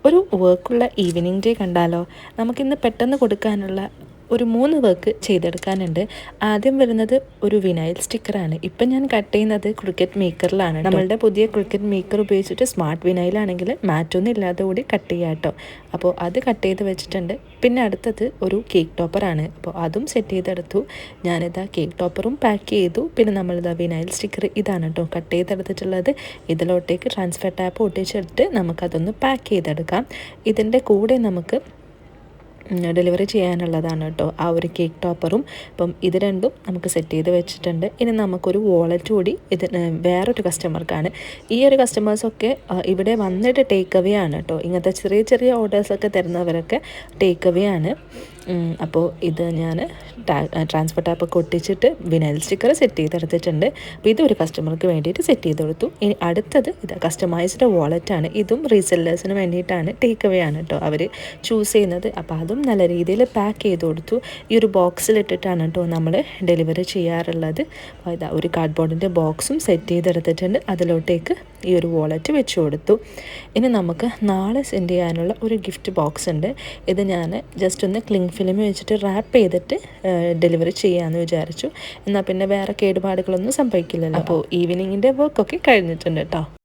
ഒരു വർക്കുള്ള evening day കണ്ടാലോ? നമുക്കിന്ന് പെട്ടെന്ന് കൊടുക്കാനുള്ള ഒരു 3 വർക്ക് ചെയ്തെടുക്കാനുണ്ട്. ആദ്യം വരുന്നത് ഒരു വിനൈൽ സ്റ്റിക്കറാണ്. ഇപ്പം ഞാൻ കട്ട് ചെയ്യുന്നത് ക്രിക്കറ്റ് മേക്കറിലാണ്. നമ്മളുടെ പുതിയ ക്രിക്കറ്റ് മേക്കർ ഉപയോഗിച്ചിട്ട് സ്മാർട്ട് വിനൈലാണെങ്കിൽ മാറ്റൊന്നും ഇല്ലാതെ കൂടി കട്ട് ചെയ്യാം കേട്ടോ. അപ്പോൾ അത് കട്ട് ചെയ്ത് വെച്ചിട്ടുണ്ട്. പിന്നെ അടുത്തത് ഒരു കേക്ക് ടോപ്പറാണ്. അപ്പോൾ അതും സെറ്റ് ചെയ്തെടുത്തു. ഞാനിതാ കേക്ക് ടോപ്പറും പാക്ക് ചെയ്തു. പിന്നെ നമ്മളിതാ വിനൈൽ സ്റ്റിക്കർ ഇതാണ് കേട്ടോ കട്ട് ചെയ്തെടുത്തിട്ടുള്ളത്. ഇതിലോട്ടേക്ക് ട്രാൻസ്ഫർ ടാപ്പ് ഒട്ടിച്ചെടുത്ത് നമുക്കതൊന്ന് പാക്ക് ചെയ്തെടുക്കാം. ഇതിൻ്റെ കൂടെ നമുക്ക് ഡെലിവറി ചെയ്യാനുള്ളതാണ് കേട്ടോ ആ ഒരു കേക്ക് ടോപ്പറും. അപ്പം ഇത് രണ്ടും നമുക്ക് സെറ്റ് ചെയ്ത് വെച്ചിട്ടുണ്ട്. ഇനി നമുക്കൊരു വാളറ്റ് കൂടി ഇത് വേറൊരു കസ്റ്റമർക്കാണ്. ഈ ഒരു കസ്റ്റമേഴ്സൊക്കെ ഇവിടെ വന്നിട്ട് ടേക്ക് അവേ ആണ് കേട്ടോ. ഇങ്ങനത്തെ ചെറിയ ചെറിയ ഓർഡേഴ്സൊക്കെ തരുന്നവരൊക്കെ ടേക്ക് അവേ ആണ്. അപ്പോൾ ഇത് ഞാൻ ട്രാൻസ്ഫർ ടാപ്പൊക്കെ ഒട്ടിച്ചിട്ട് വിനൈൽ സ്റ്റിക്കർ സെറ്റ് ചെയ്തെടുത്തിട്ടുണ്ട്. അപ്പോൾ ഇതൊരു കസ്റ്റമർക്ക് വേണ്ടിയിട്ട് സെറ്റ് ചെയ്ത് കൊടുത്തു. ഇനി അടുത്തത് ഇത് കസ്റ്റമൈസ്ഡ് വാളറ്റാണ്. ഇതും റീസെല്ലേഴ്സിന് വേണ്ടിയിട്ടാണ്, ടേക്ക് അവേ ആണ് കേട്ടോ അവർ ചൂസ് ചെയ്യുന്നത്. അപ്പോൾ അതും നല്ല രീതിയിൽ പാക്ക് ചെയ്ത് കൊടുത്തു. ഈ ഒരു ബോക്സിലിട്ടിട്ടാണ് കേട്ടോ നമ്മൾ ഡെലിവറി ചെയ്യാറുള്ളത്. അപ്പോൾ ഇതാ ഒരു കാർഡ്ബോർഡിൻ്റെ ബോക്സും സെറ്റ് ചെയ്തെടുത്തിട്ടുണ്ട്. അതിലോട്ടേക്ക് ഈ ഒരു വാളറ്റ് വെച്ച് കൊടുത്തു. ഇനി നമുക്ക് നാളെ സെൻഡ് ചെയ്യാനുള്ള ഒരു ഗിഫ്റ്റ് ബോക്സ് ഉണ്ട്. ഇത് ഞാൻ ജസ്റ്റ് ഒന്ന് ക്ലിങ് ഫിലിം വെച്ചിട്ട് റാപ്പ് ചെയ്തിട്ട് ഡെലിവറി ചെയ്യാമെന്ന് വിചാരിച്ചു. എന്നാൽ പിന്നെ വേറെ കേടുപാടുകളൊന്നും സംഭവിക്കില്ലല്ലോ. അപ്പോൾ ഈവനിങ്ങിൻ്റെ വർക്കൊക്കെ കഴിഞ്ഞിട്ടുണ്ട് കേട്ടോ.